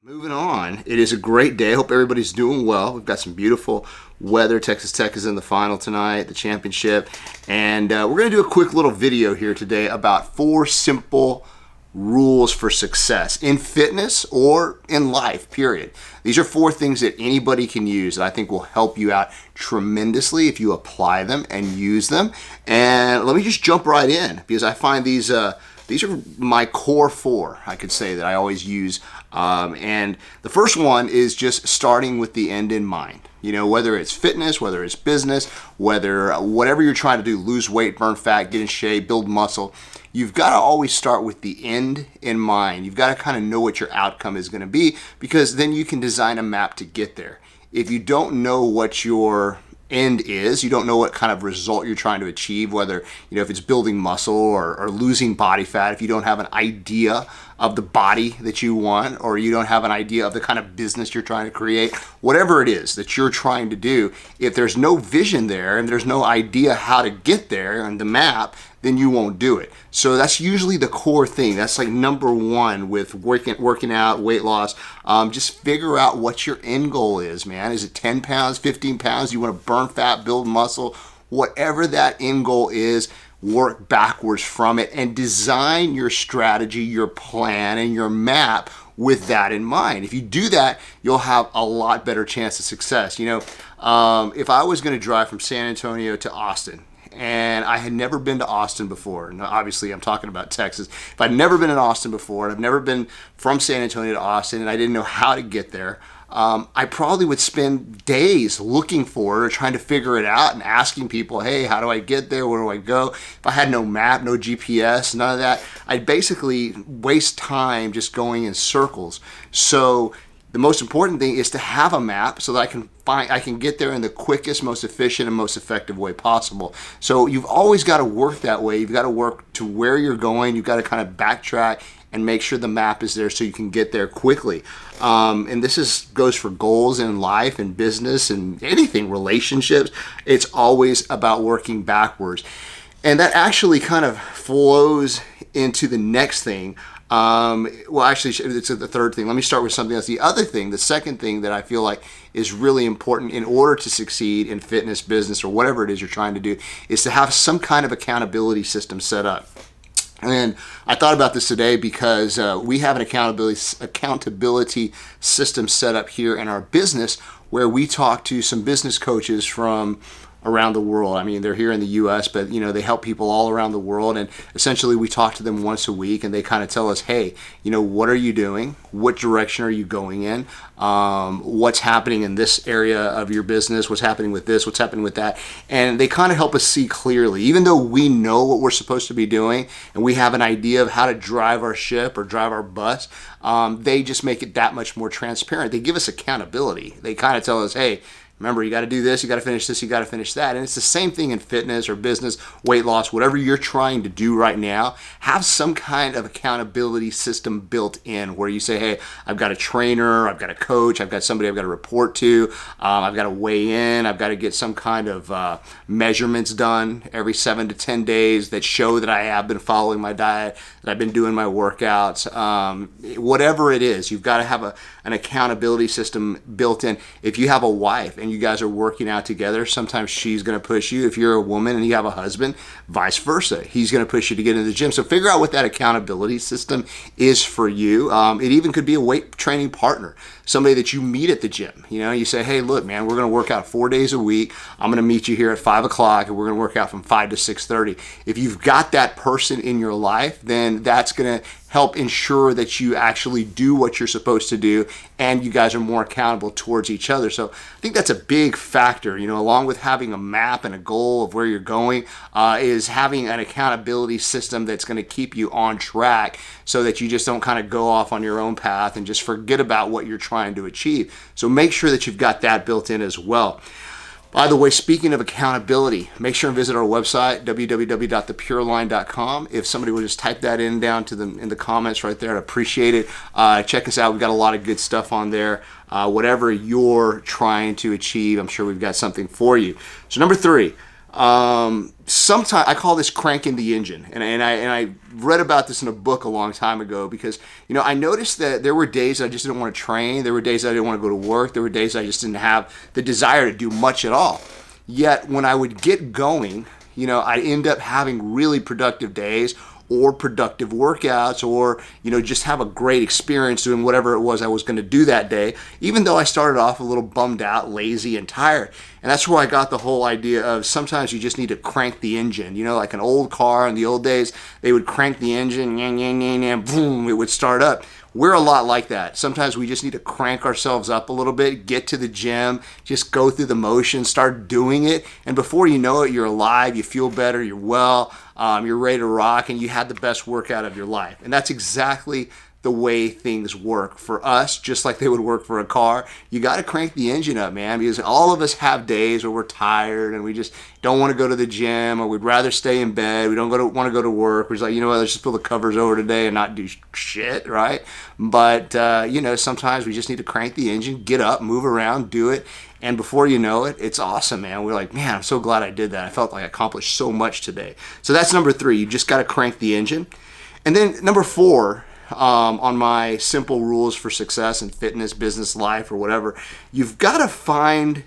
Moving on, it is a great day. I hope everybody's doing well. We've got some beautiful weather. Texas Tech is in the final tonight, the championship. And we're going to do a quick little video here today about 4 simple rules for success in fitness or in life, period. These are 4 things that anybody can use that I think will help you out tremendously if you apply them and use them. And let me just jump right in because I find these are my core 4, I could say, that I always use. And the first one is just starting with the end in mind. You know, whether it's fitness, whether it's business, whatever you're trying to do, lose weight, burn fat, get in shape, build muscle, you've got to always start with the end in mind. You've got to kind of know what your outcome is going to be, because then you can design a map to get there. If you don't know what your end is, you don't know what kind of result you're trying to achieve, whether, if it's building muscle or losing body fat, if you don't have an idea of the body that you want, or you don't have an idea of the kind of business you're trying to create, whatever it is that you're trying to do, if there's no vision there and there's no idea how to get there on the map, then you won't do it. So that's usually the core thing. That's like number 1 with working out, weight loss. Just figure out what your end goal is, man. Is it 10 pounds, 15 pounds? You want to burn fat, build muscle? Whatever that end goal is, work backwards from it and design your strategy, your plan, and your map with that in mind. If you do that, you'll have a lot better chance of success. If I was going to drive from San Antonio to Austin, and I had never been to Austin before, and obviously I'm talking about Texas. If I'd never been in Austin before, and I've never been from San Antonio to Austin, and I didn't know how to get there, I probably would spend days looking for it or trying to figure it out and asking people, hey, how do I get there? Where do I go? If I had no map, no GPS, none of that, I'd basically waste time just going in circles. So the most important thing is to have a map so that I can get there in the quickest, most efficient, and most effective way possible. So you've always got to work that way. You've got to work to where you're going. You've got to kind of backtrack and make sure the map is there so you can get there quickly. And this goes for goals in life and business and anything, relationships. It's always about working backwards. And that actually kind of flows into the next thing. Actually, it's the third thing. Let me start with something else. The other thing, the second thing that I feel like is really important in order to succeed in fitness, business, or whatever it is you're trying to do, is to have some kind of accountability system set up. And I thought about this today because we have an accountability system set up here in our business where we talk to some business coaches from around the world. I mean, they're here in the U.S., but they help people all around the world. And essentially, we talk to them once a week, and they kind of tell us, hey, what are you doing? What direction are you going in? What's happening in this area of your business? What's happening with this? What's happening with that? And they kind of help us see clearly, even though we know what we're supposed to be doing and we have an idea of how to drive our ship or drive our bus. They just make it that much more transparent. They give us accountability. They kind of tell us, hey, remember, you got to do this, you got to finish this, you got to finish that. And it's the same thing in fitness or business, weight loss, whatever you're trying to do right now. Have some kind of accountability system built in where you say, hey, I've got a trainer, I've got a coach, I've got somebody I've got to report to, I've got to weigh in, I've got to get some kind of measurements done every 7 to 10 days that show that I have been following my diet, that I've been doing my workouts. Whatever it is, you've got to have an accountability system built in. If you have a wife and you guys are working out together, sometimes she's going to push you. If you're a woman and you have a husband, vice versa. He's going to push you to get into the gym. So figure out what that accountability system is for you. It even could be a weight training partner, somebody that you meet at the gym. You say, hey, look, man, we're going to work out 4 days a week. I'm going to meet you here at 5 o'clock and we're going to work out from 5 to 6:30. If you've got that person in your life, then that's going to help ensure that you actually do what you're supposed to do and you guys are more accountable towards each other. So I think that's a big factor, along with having a map and a goal of where you're going, is having an accountability system that's going to keep you on track so that you just don't kind of go off on your own path and just forget about what you're trying to achieve. So make sure that you've got that built in as well. By the way, speaking of accountability, make sure and visit our website, www.thepureline.com. If somebody would just type that in the comments right there, I'd appreciate it. Check us out. We've got a lot of good stuff on there. Whatever you're trying to achieve, I'm sure we've got something for you. So number 3, Sometimes I call this cranking the engine, and I read about this in a book a long time ago because I noticed that there were days I just didn't want to train. There were days I didn't want to go to work. There were days I just didn't have the desire to do much at all. Yet when I would get going, I'd end up having really productive days or productive workouts, or just have a great experience doing whatever it was I was going to do that day, even though I started off a little bummed out, lazy, and tired. And that's where I got the whole idea of sometimes you just need to crank the engine. Like an old car in the old days, they would crank the engine, boom, it would start up. We're a lot like that. Sometimes we just need to crank ourselves up a little bit, get to the gym, just go through the motions, start doing it, and before you know it, you're alive, you feel better, you're well, you're ready to rock, and you had the best workout of your life. And that's exactly the way things work for us, just like they would work for a car. You got to crank the engine up, man, because all of us have days where we're tired and we just don't want to go to the gym, or we'd rather stay in bed. We don't want to go to work. We're just like, what, let's just pull the covers over today and not do shit, right? But, sometimes we just need to crank the engine, get up, move around, do it. And before you know it, it's awesome, man. We're like, man, I'm so glad I did that. I felt like I accomplished so much today. So that's number 3. You just got to crank the engine. And then number 4, on my simple rules for success in fitness, business, life, or whatever, you've got to find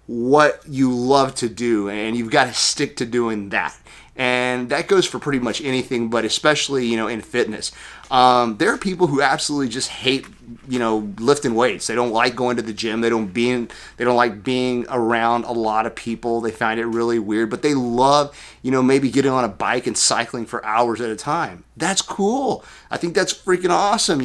what you love to do, and you've got to stick to doing that. And that goes for pretty much anything, but especially, in fitness. There are people who absolutely just hate, lifting weights. They don't like going to the gym. They don't like being around a lot of people. They find it really weird, but they love, maybe getting on a bike and cycling for hours at a time. That's cool. I think that's freaking awesome.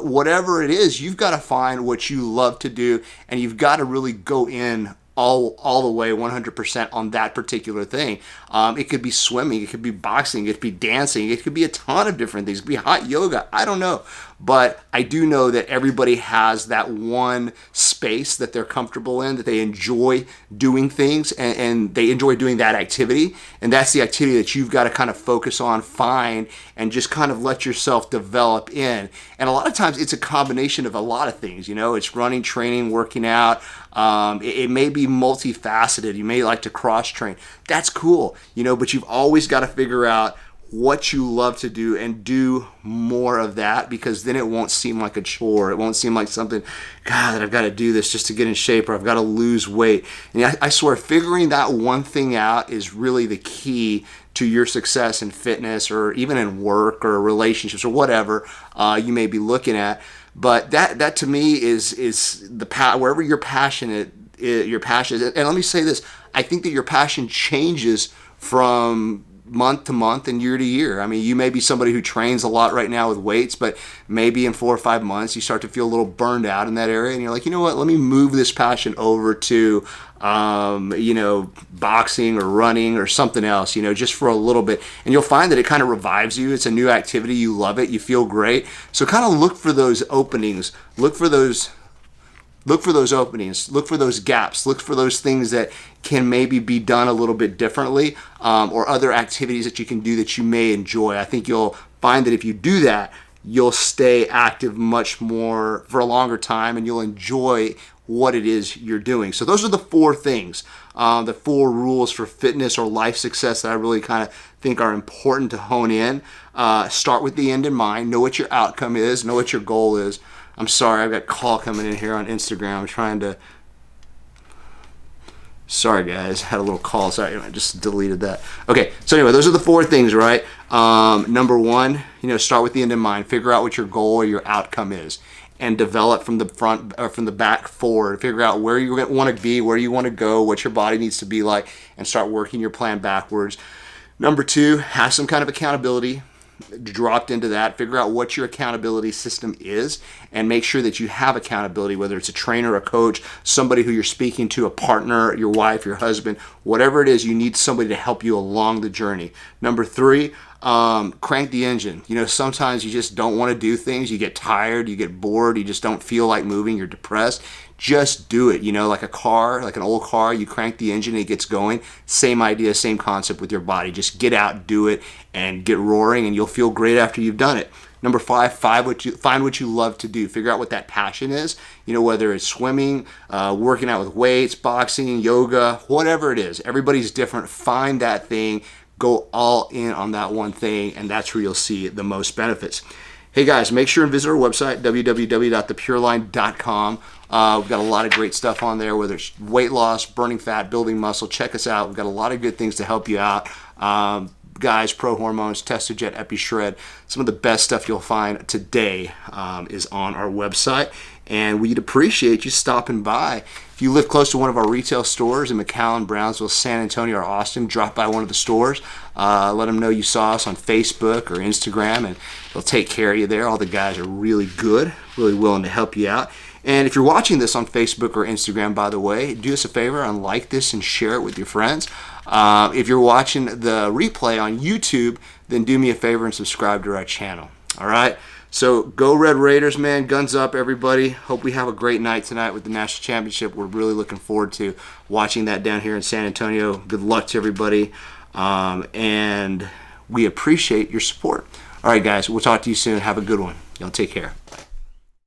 Whatever it is, you've got to find what you love to do, and you've got to really go in all the way 100% on that particular thing. It could be swimming, it could be boxing, it could be dancing, it could be a ton of different things. It could be hot yoga, I don't know. But I do know that everybody has that one space that they're comfortable in, that they enjoy doing things, and they enjoy doing that activity. And that's the activity that you've got to kind of focus on, find, and just kind of let yourself develop in. And a lot of times it's a combination of a lot of things. It's running, training, working out. It may be multifaceted. You may like to cross train. That's cool, but you've always got to figure out what you love to do and do more of that, because then it won't seem like a chore. It won't seem like something, God, that I've got to do this just to get in shape, or I've got to lose weight. And I swear, figuring that one thing out is really the key to your success in fitness, or even in work or relationships or whatever you may be looking at. But that to me is the wherever you're passionate, your passion is. And let me say this: I think that your passion changes from month to month and year to year. I mean, you may be somebody who trains a lot right now with weights, but maybe in 4 or 5 months you start to feel a little burned out in that area, and you're like, what, let me move this passion over to boxing or running or something else, just for a little bit. And you'll find that it kind of revives you. It's a new activity. You love it. You feel great. So kind of look for those openings. Look for those openings. Look for those gaps. Look for those things that can maybe be done a little bit differently, or other activities that you can do that you may enjoy. I think you'll find that if you do that, you'll stay active much more for a longer time, and you'll enjoy what it is you're doing. So those are the 4 things, the 4 rules for fitness or life success that I really kind of think are important to hone in. Start with the end in mind. Know what your outcome is. Know what your goal is. I'm sorry, I've got a call coming in here on Instagram. I'm trying to... Sorry, guys. Had a little call. Sorry, I just deleted that. Okay, so anyway, those are the 4 things, right? Number 1, start with the end in mind. Figure out what your goal or your outcome is, and develop from the front or from the back forward. Figure out where you want to be, where you want to go, what your body needs to be like, and start working your plan backwards. Number 2, have some kind of accountability dropped into that. Figure out what your accountability system is, and make sure that you have accountability, whether it's a trainer, a coach, somebody who you're speaking to, a partner, your wife, your husband, whatever it is, you need somebody to help you along the journey. Number 3, crank the engine. Sometimes you just don't want to do things. You get tired, you get bored, you just don't feel like moving, you're depressed. Just do it. Like a car, like an old car, you crank the engine and it gets going. Same idea, same concept with your body. Just get out, do it, and get roaring, and you'll feel great after you've done it. Number five, find what you love to do. Figure out what that passion is. You know, whether it's swimming, working out with weights, boxing, yoga, whatever it is. Everybody's different. Find that thing. Go all in on that one thing, and that's where you'll see the most benefits. Hey guys, make sure and visit our website, www.thepureline.com. We've got a lot of great stuff on there, whether it's weight loss, burning fat, building muscle. Check us out. We've got a lot of good things to help you out. Guys, Pro Hormones, Testojet, EpiShred, some of the best stuff you'll find today is on our website. And we'd appreciate you stopping by. If you live close to one of our retail stores in McAllen, Brownsville, San Antonio, or Austin, drop by one of the stores. Let them know you saw us on Facebook or Instagram, and they'll take care of you there. All the guys are really good, really willing to help you out. And if you're watching this on Facebook or Instagram, by the way, do us a favor and like this and share it with your friends. If you're watching the replay on YouTube, then do me a favor and subscribe to our channel. All right? So go Red Raiders, man. Guns up, everybody. Hope we have a great night tonight with the National Championship. We're really looking forward to watching that down here in San Antonio. Good luck to everybody. And we appreciate your support. All right, guys. We'll talk to you soon. Have a good one. Y'all take care. Bye.